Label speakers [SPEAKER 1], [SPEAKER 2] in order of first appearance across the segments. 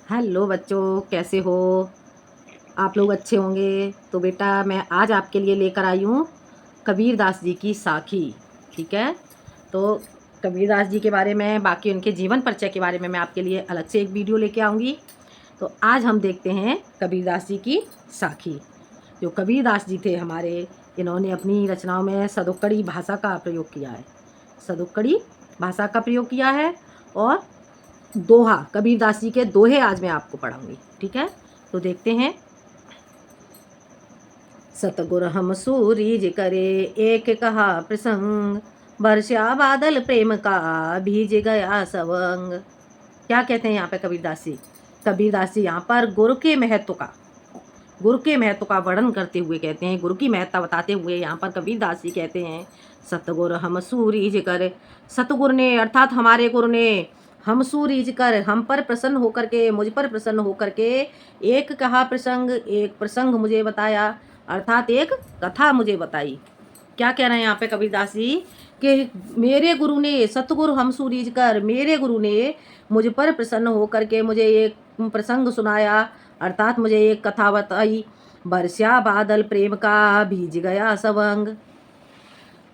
[SPEAKER 1] Hello बच्चों, कैसे हो? आप लोग अच्छे होंगे। तो बेटा मैं आज आपके लिए लेकर आई हूँ कबीरदास जी की साखी। ठीक है। तो कबीरदास जी के बारे में, बाकी उनके जीवन परिचय के बारे में मैं आपके लिए अलग से एक वीडियो लेके आऊँगी। तो आज हम देखते हैं कबीरदास जी की साखी। जो कबीरदास जी थे हमारे, इन्होंने अपनी रचनाओं में सदुक्कड़ी भाषा का प्रयोग किया है। सदुक्कड़ी भाषा का प्रयोग किया है। और दोहा, कबीरदास जी के दोहे आज मैं आपको पढ़ाऊंगी। ठीक है। तो देखते हैं। सतगुर हम सूरीज करे एक कहा प्रसंग, बरसा बादल प्रेम का भीज गया सवंग। क्या कहते हैं यहाँ पे कबीरदास जी? कबीरदास जी यहाँ पर गुरु के महत्व का वर्णन करते हुए कहते हैं, गुरु की महत्ता बताते हुए यहाँ पर कबीरदास जी कहते हैं, सतगुर हम सूरीज कर। सतगुरु ने अर्थात हमारे गुरु ने हम सूरीज कर, हम पर प्रसन्न होकर के, मुझ पर प्रसन्न होकर के एक कहा प्रसंग, एक प्रसंग मुझे बताया, अर्थात एक कथा मुझे बताई। क्या कह रहे हैं यहाँ पे कबीरदास जी? कि मेरे गुरु ने, सतगुरु हम सूरीज कर, मेरे गुरु ने मुझ पर प्रसन्न होकर के मुझे एक प्रसंग सुनाया, अर्थात मुझे एक कथा बताई। बरस्या बादल प्रेम का भीज गया सवंग।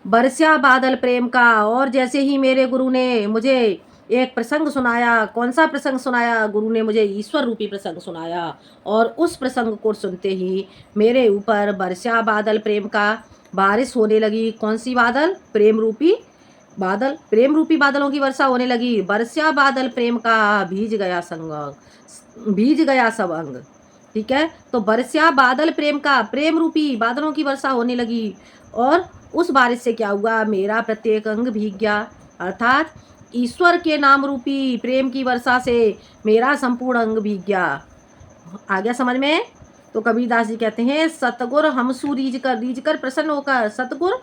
[SPEAKER 1] बरस्या बादल प्रेम का, और जैसे ही मेरे गुरु ने मुझे एक प्रसंग सुनाया। कौन सा प्रसंग सुनाया? गुरु ने मुझे ईश्वर रूपी प्रसंग सुनाया। और उस प्रसंग को सुनते ही मेरे ऊपर बरस्या बादल प्रेम का बारिश होने लगी। कौन सी बादल? प्रेम रूपी बादल, प्रेम रूपी बादलों की वर्षा होने लगी। बरस्या बादल प्रेम का भीज गया संग, भीज गया सब अंग। ठीक है। तो बरस्या बादल प्रेम का, प्रेम रूपी बादलों की वर्षा होने लगी। और उस बारिश से क्या हुआ? मेरा प्रत्येक अंग भीग गया। अर्थात ईश्वर के नाम रूपी प्रेम की वर्षा से मेरा संपूर्ण अंग भीग गया। आ गया समझ में? तो कबीरदास जी कहते हैं, सतगुर हम रीझ कर प्रसन्न होकर, सतगुर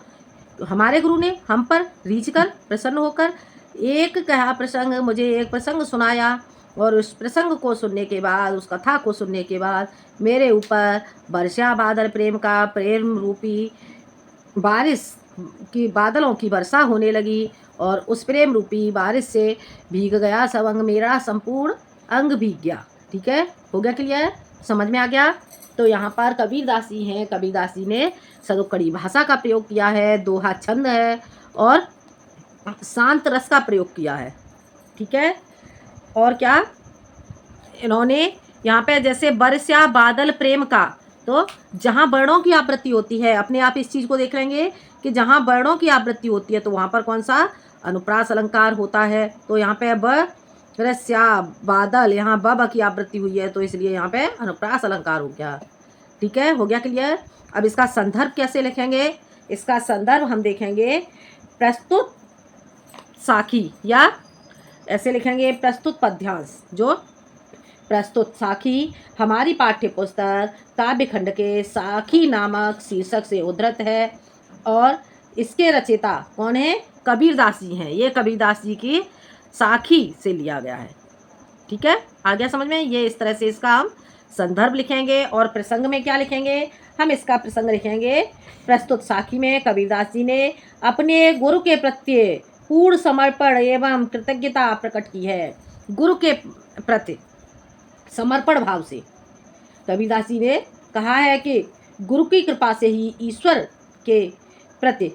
[SPEAKER 1] हमारे गुरु ने हम पर रीझ कर प्रसन्न होकर एक कहा प्रसंग, मुझे एक प्रसंग सुनाया। और उस प्रसंग को सुनने के बाद, उस कथा को सुनने के बाद मेरे ऊपर वर्षा बादल प्रेम का, प्रेम रूपी बारिश की बादलों की वर्षा होने लगी। और उस प्रेम रूपी बारिश से भीग गया सब अंग, मेरा संपूर्ण अंग भीग गया। ठीक है। हो गया क्लियर? समझ में आ गया? तो यहाँ पर कबीरदास जी हैं, कबीरदास जी ने सदुक्कड़ी भाषा का प्रयोग किया है, दोहा छंद है और शांत रस का प्रयोग किया है। ठीक है। और क्या इन्होंने यहाँ पे, जैसे बरस्या बादल प्रेम का, तो जहाँ वर्णों की आवृत्ति होती है, अपने आप इस चीज को देख लेंगे कि जहाँ वर्णों की आवृत्ति होती है तो वहां पर कौन सा अनुप्रास अलंकार होता है। तो यहाँ पे बरस्या बादल, यहाँ ब की आवृत्ति हुई है, तो इसलिए यहाँ पे अनुप्रास अलंकार हो गया। ठीक है। हो गया क्लियर? अब इसका संदर्भ कैसे लिखेंगे? इसका संदर्भ हम देखेंगे प्रस्तुत साखी, या ऐसे लिखेंगे प्रस्तुत पद्यांश। जो प्रस्तुत साखी हमारी पाठ्य पुस्तक काव्यखंड के साखी नामक शीर्षक से उद्धृत है। और इसके रचयिता कौन है? कबीरदास जी हैं। ये कबीरदास जी की साखी से लिया गया है। ठीक है। आ गया समझ में? ये इस तरह से इसका हम संदर्भ लिखेंगे। और प्रसंग में क्या लिखेंगे? हम इसका प्रसंग लिखेंगे, प्रस्तुत साखी में कबीरदास जी ने अपने गुरु के प्रति पूर्ण समर्पण एवं कृतज्ञता प्रकट की है। गुरु के प्रति समर्पण भाव से कबीरदास जी ने कहा है कि गुरु की कृपा से ही ईश्वर के प्रति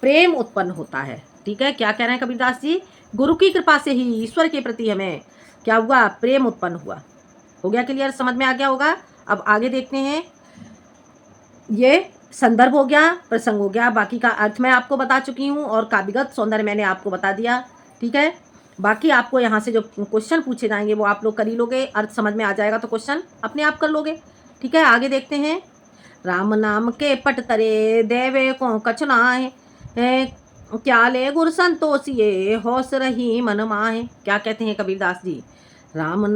[SPEAKER 1] प्रेम उत्पन्न होता है। ठीक है। क्या कह रहे हैं कबीरदास जी? गुरु की कृपा से ही ईश्वर के प्रति हमें क्या हुआ? प्रेम उत्पन्न हुआ। हो गया क्लियर? समझ में आ गया होगा? अब आगे देखते हैं। ये संदर्भ हो गया, प्रसंग हो गया, बाकी का अर्थ मैं आपको बता चुकी हूँ और काव्यगत सौंदर्य मैंने आपको बता दिया। ठीक है। बाकी आपको यहाँ से जो क्वेश्चन पूछे जाएंगे वो आप लोग कर ही लोगे, अर्थ समझ में आ जाएगा तो क्वेश्चन अपने आप कर लोगे। ठीक है। आगे देखते हैं। राम नाम के पट तरे देवे को कछ नाहे, क्या ले गुर संतोषिए होश रही मन माहे। क्या कहते हैं कबीरदास जी? राम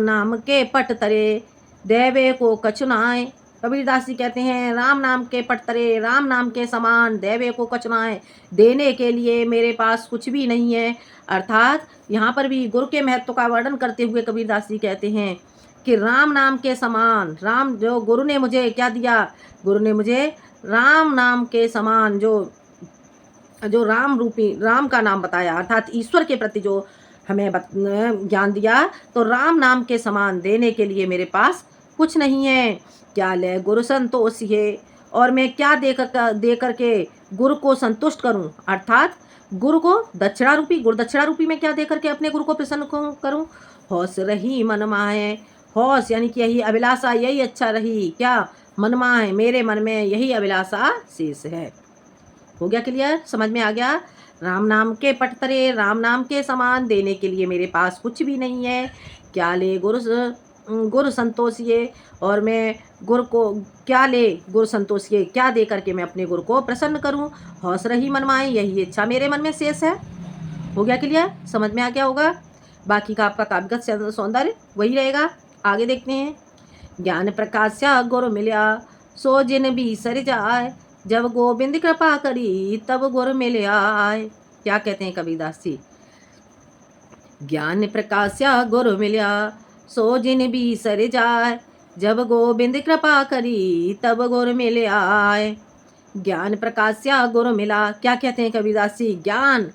[SPEAKER 1] नाम के पट तरे देवे को कछ नाहे। कबीरदास जी कहते हैं, राम नाम के पट तरे, राम नाम के समान देवे को कछ नाहे, देने के लिए मेरे पास कुछ भी नहीं है। अर्थात यहाँ पर भी गुरु के महत्व का वर्णन करते हुए कबीरदास जी कहते हैं कि राम नाम के समान, राम जो गुरु ने मुझे क्या दिया? गुरु ने मुझे राम नाम के समान जो जो राम रूपी, राम का नाम बताया, अर्थात ईश्वर के प्रति जो हमें ज्ञान दिया, तो राम नाम के समान देने के लिए मेरे पास कुछ नहीं है। क्या ले गुरु संतोष है, और मैं क्या दे करके गुरु को संतुष्ट करूं, अर्थात गुरु को दक्षिणा रूपी, गुरु दक्षिणा रूपी मैं क्या दे करके अपने गुरु को प्रसन्न करूं। हौस रही मन माए, हौस यानी कि यही अभिलाषा, यही अच्छा रही, क्या मन माए, मेरे मन में यही अभिलाषा शेष है। हो गया क्लियर, समझ में आ गया। राम नाम के पटतरे राम नाम के समान देने के लिए मेरे पास कुछ भी नहीं है। क्या ले गुरु संतोषिए, और मैं गुरु को क्या ले गुरु संतोषिए, क्या दे करके मैं अपने गुरु को प्रसन्न करूं। हौस रही मन माए, यही इच्छा मेरे मन में शेष है। हो गया क्लियर, समझ में आ गया होगा। बाकी का आपका काव्यगत सौंदर्य वही रहेगा। आगे देखते हैं। ज्ञान प्रकाश गुरु मिल्या, सो जिन भी सर जाए, जब गोविंद कृपा करी तब गुरु मिल आए। क्या कहते हैं कबीरदास जी। ज्ञान प्रकाश गुरु मिल्या, सो जिन भी सर जाए, जब गोविंद कृपा करी तब गुरु मिल आए। ज्ञान प्रकाश गुरु मिला, क्या कहते हैं कबीरदास जी। ज्ञान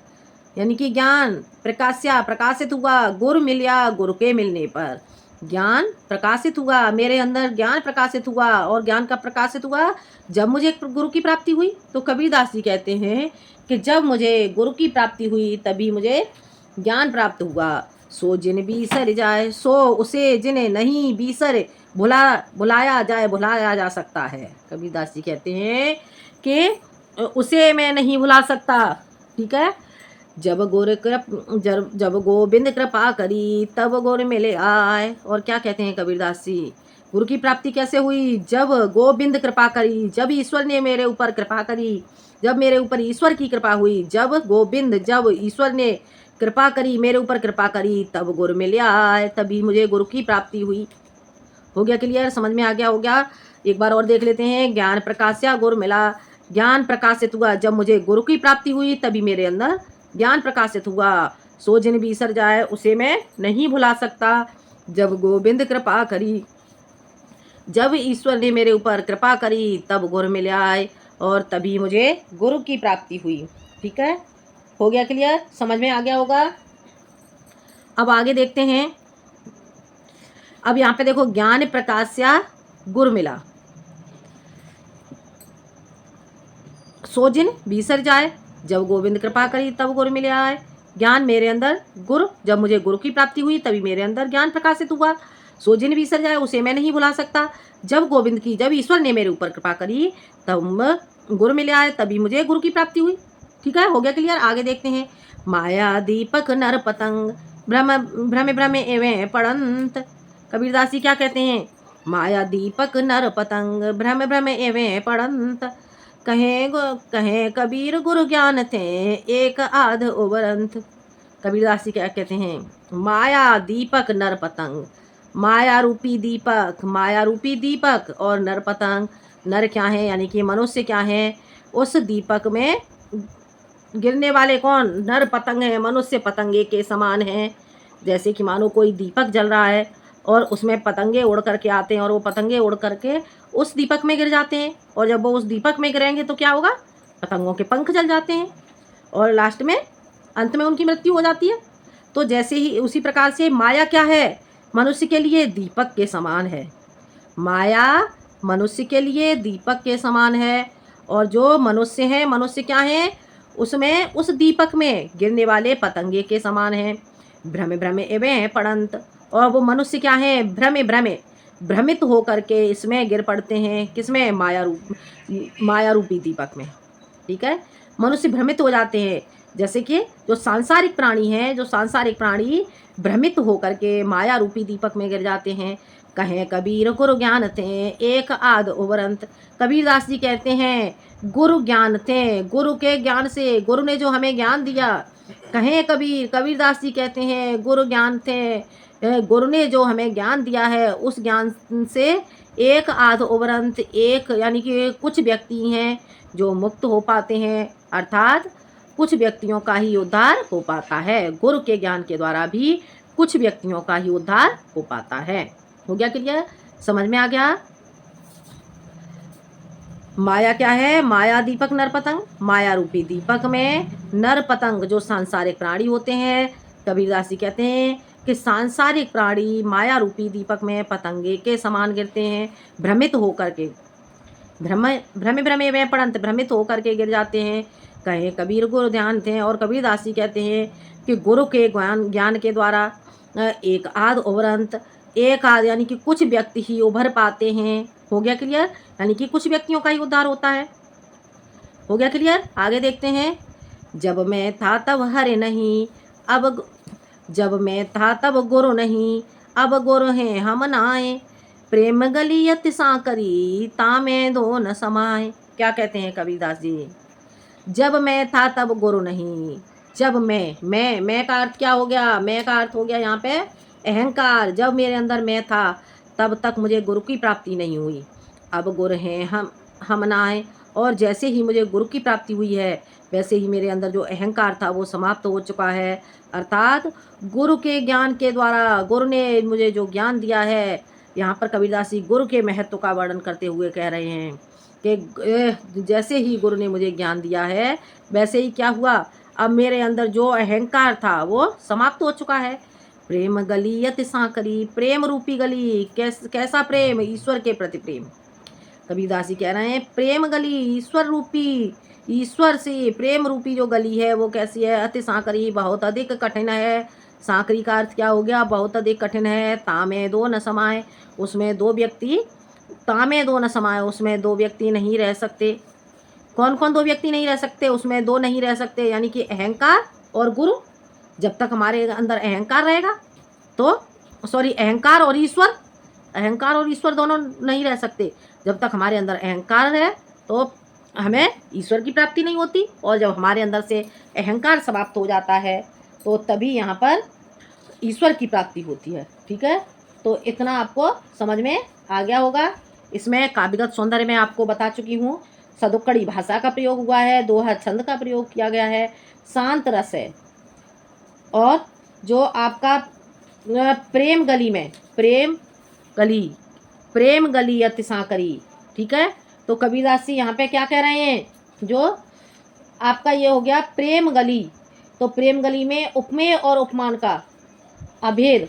[SPEAKER 1] यानी कि ज्ञान प्रकाशित हुआ, गुरु मिलिया, गुरु के मिलने पर ज्ञान प्रकाशित हुआ, मेरे अंदर ज्ञान प्रकाशित हुआ। और ज्ञान कब प्रकाशित हुआ, जब मुझे गुरु की प्राप्ति हुई। तो कबीरदास जी कहते हैं कि जब मुझे गुरु की प्राप्ति हुई तभी मुझे ज्ञान प्राप्त हुआ। सो जिन बीसर जाए, सो उसे जिन्हें नहीं बीसर भुलाया जा सकता है। कबीरदास जी कहते हैं कि उसे मैं नहीं भुला सकता। ठीक है। जब गोविंद कृपा करी तब गुरु मिले आए। और क्या कहते हैं कबीरदास जी, गुरु की प्राप्ति कैसे हुई, जब गोविंद कृपा करी, जब ईश्वर ने मेरे ऊपर कृपा करी, जब मेरे ऊपर ईश्वर की कृपा हुई, जब ईश्वर ने कृपा करी, मेरे ऊपर कृपा करी, तब गुरु मिले आए, तभी मुझे गुरु की प्राप्ति हुई। हो गया क्लियर, समझ में आ गया होगा। एक बार और देख लेते हैं। ज्ञान प्रकाश्या गुरु मिला, ज्ञान प्रकाशित हुआ, जब मुझे गुरु की प्राप्ति हुई तभी मेरे अंदर ज्ञान प्रकाशित हुआ। सो जिन बिसर जाए, उसे मैं नहीं भुला सकता। जब गोविंद कृपा करी, जब ईश्वर ने मेरे ऊपर कृपा करी, तब गुरु मिल आए, और तभी मुझे गुरु की प्राप्ति हुई। ठीक है, हो गया क्लियर, समझ में आ गया होगा। अब आगे देखते हैं। अब यहाँ पे देखो, ज्ञान प्रकाश्या गुरु मिला, सो जिन बिसर जाए, जब गोविंद कृपा करी तब गुरु मिले आए। ज्ञान मेरे अंदर गुरु, जब मुझे गुरु की प्राप्ति हुई तभी मेरे अंदर ज्ञान प्रकाशित हुआ। सो जिन बिसर जाए, उसे मैं नहीं भुला सकता। जब ईश्वर ने मेरे ऊपर कृपा करी तब गुरु मिले आए, तभी मुझे गुरु की प्राप्ति हुई। ठीक है, हो गया क्लियर। आगे देखते हैं। माया दीपक नर पतंग, भ्रम भ्रम एवं पड़ंत। कबीरदास जी क्या कहते हैं। माया दीपक नर पतंग, भ्रम एवं पड़ंत। कहें कबीर गुरु ज्ञान थे, एक आध उबरंत। कबीरदास जी क्या कहते हैं। माया दीपक नर पतंग, माया रूपी दीपक और नर पतंग। नर क्या है, यानी कि मनुष्य क्या है। उस दीपक में गिरने वाले कौन, नर पतंग है। मनुष्य पतंगे के समान है। जैसे कि मानो कोई दीपक जल रहा है और उसमें पतंगे उड़ करके आते हैं, और वो पतंगे उड़ करके उस दीपक में गिर जाते हैं। और जब वो उस दीपक में गिरेंगे तो क्या होगा, पतंगों के पंख जल जाते हैं, और लास्ट में अंत में उनकी मृत्यु हो जाती है। तो जैसे ही उसी प्रकार से माया क्या है, मनुष्य के लिए दीपक के समान है। माया मनुष्य के लिए दीपक के समान है। और जो मनुष्य है, मनुष्य क्या है, उसमें उस दीपक में गिरने वाले पतंगे के समान है। भ्रम एवं पड़ंत, और वो मनुष्य क्या है, भ्रमित हो करके इसमें गिर पड़ते हैं। किसमें, माया रूपी दीपक में। ठीक है, मनुष्य भ्रमित हो जाते हैं। जैसे कि जो सांसारिक प्राणी भ्रमित हो करके माया रूपी दीपक में गिर जाते हैं। कहें कबीर गुरु ज्ञान थे, एक आध उबरंत। कबीरदास जी कहते हैं गुरु ज्ञान थे, गुरु के ज्ञान से, गुरु ने जो हमें ज्ञान दिया। कहें कबीरदास जी कहते हैं गुरु ज्ञान थे, गुरु ने जो हमें ज्ञान दिया है, उस ज्ञान से एक आध उबरंत, एक यानी कि कुछ व्यक्ति हैं जो मुक्त हो पाते हैं। अर्थात कुछ व्यक्तियों का ही उद्धार हो पाता है। गुरु के ज्ञान के द्वारा भी कुछ व्यक्तियों का ही उद्धार हो पाता है। हो गया क्लियर, समझ में आ गया। माया क्या है, माया दीपक नर पतंग, माया रूपी दीपक में नर पतंग जो सांसारिक प्राणी होते हैं, कबीरदास जी कहते हैं कि सांसारिक प्राणी माया रूपी दीपक में पतंगे के समान गिरते हैं, भ्रमित होकर के, भ्रमे भ्रमे में पड़ंत, भ्रमित होकर के गिर जाते हैं। कहे कबीर गुरु ध्यान थे। और कबीरदास जी कहते हैं कि गुरु के ज्ञान के द्वारा एक आध उभरंत, एक आध यानी कि कुछ व्यक्ति ही उभर पाते हैं। हो गया क्लियर? यानी कि कुछ व्यक्तियों का ही उद्धार होता है। हो गया क्लियर? आगे देखते हैं। जब मैं था तब हरे नहीं, अब जब मैं था तब गुरु नहीं, अब गुरु हैं हम नाए, प्रेम गलियत सांकरी तामे दो न समाए। क्या कहते हैं कबीरदास जी? जब मैं था तब गुरु नहीं। जब मैं का अर्थ क्या हो गया? मैं का अर्थ हो गया यहाँ पे अहंकार। जब मेरे अंदर मैं था तब तक मुझे गुरु की प्राप्ति नहीं हुई। अब गुरु हैं हम नाए, और जैसे ही मुझे गुरु की प्राप्ति हुई है वैसे ही मेरे अंदर जो अहंकार था वो समाप्त हो चुका है। अर्थात गुरु के ज्ञान के द्वारा, गुरु ने मुझे जो ज्ञान दिया है, यहाँ पर कबीरदास जी गुरु के महत्व का वर्णन करते हुए कह रहे हैं कि जैसे ही गुरु ने मुझे ज्ञान दिया है वैसे ही क्या हुआ, अब मेरे अंदर जो अहंकार था वो समाप्त हो चुका है। प्रेम गलियत सांकरी, प्रेम रूपी गली। कैसा प्रेम? ईश्वर के प्रति प्रेम। कबीरदास जी कह रहे हैं प्रेम गली, ईश्वर रूपी, ईश्वर से प्रेम रूपी जो गली है वो कैसी है? अति सांकरी, बहुत अधिक कठिन है। सांकरी का अर्थ क्या हो गया? बहुत अधिक कठिन है। तामे दो न समाए, उसमें दो व्यक्ति, तामे दो न समाए, उसमें दो व्यक्ति नहीं रह सकते। कौन कौन दो व्यक्ति नहीं रह सकते? उसमें दो नहीं रह सकते, यानी कि अहंकार और गुरु। जब तक हमारे अंदर अहंकार रहेगा तो अहंकार और ईश्वर, अहंकार और ईश्वर दोनों नहीं रह सकते। जब तक हमारे अंदर अहंकार है तो हमें ईश्वर की प्राप्ति नहीं होती, और जब हमारे अंदर से अहंकार समाप्त हो जाता है तो तभी यहाँ पर ईश्वर की प्राप्ति होती है। ठीक है, तो इतना आपको समझ में आ गया होगा। इसमें काव्यगत सौंदर्य में आपको बता चुकी हूँ। सदुक्कड़ी भाषा का प्रयोग हुआ है, दोहा छंद का प्रयोग किया गया है, शांत रस है, और जो आपका प्रेम गली में प्रेम गली अति सांकरी। ठीक है, तो कबीरदास जी यहाँ पे क्या कह रहे हैं? जो आपका ये हो गया प्रेम गली, तो प्रेम गली में उपमेय और उपमान का अभेद,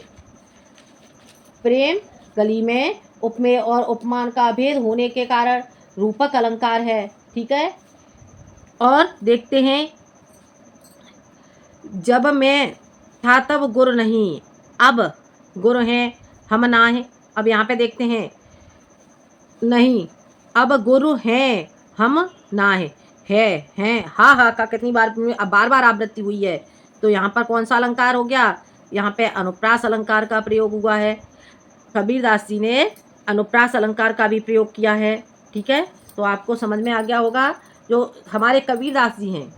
[SPEAKER 1] प्रेम गली में उपमेय और उपमान का अभेद होने के कारण रूपक अलंकार है। ठीक है, और देखते हैं। जब मैं था तब गुरु नहीं, अब गुरु हैं हम ना हैं। अब यहाँ पे देखते हैं, नहीं, अब गुरु हैं हम ना हैं हा का कितनी बार बार आवृत्ति हुई है, तो यहाँ पर कौन सा अलंकार हो गया? यहाँ पे अनुप्रास अलंकार का प्रयोग हुआ है। कबीरदास जी ने अनुप्रास अलंकार का भी प्रयोग किया है। ठीक है, तो आपको समझ में आ गया होगा। जो हमारे कबीरदास जी हैं,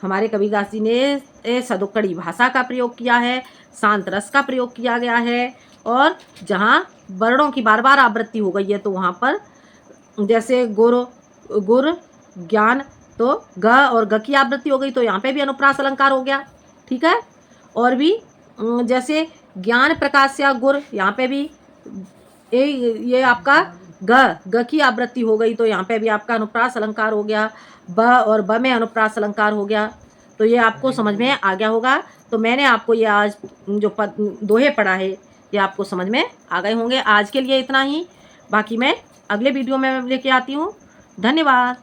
[SPEAKER 1] हमारे कबीरदास जी ने सदुक्कड़ी भाषा का प्रयोग किया है, शांत रस का प्रयोग किया गया है, और जहाँ वर्णों की बार बार आवृत्ति हो गई है तो वहाँ पर जैसे गुर ज्ञान, तो ग और ग की आवृत्ति हो गई तो यहाँ पे भी अनुप्रास अलंकार हो गया। ठीक है, और भी जैसे ज्ञान प्रकाश या गुर, यहाँ पे भी ये आपका ग की आवृत्ति हो गई तो यहाँ पे भी आपका अनुप्रास अलंकार हो गया। ब और ब में अनुप्रास अलंकार हो गया। तो ये आपको समझ में आ गया होगा। तो मैंने आपको ये आज जो दोहे पढ़ा है ये आपको समझ में आ गए होंगे। आज के लिए इतना ही, बाकी मैं अगले वीडियो में लेके आती हूँ। धन्यवाद।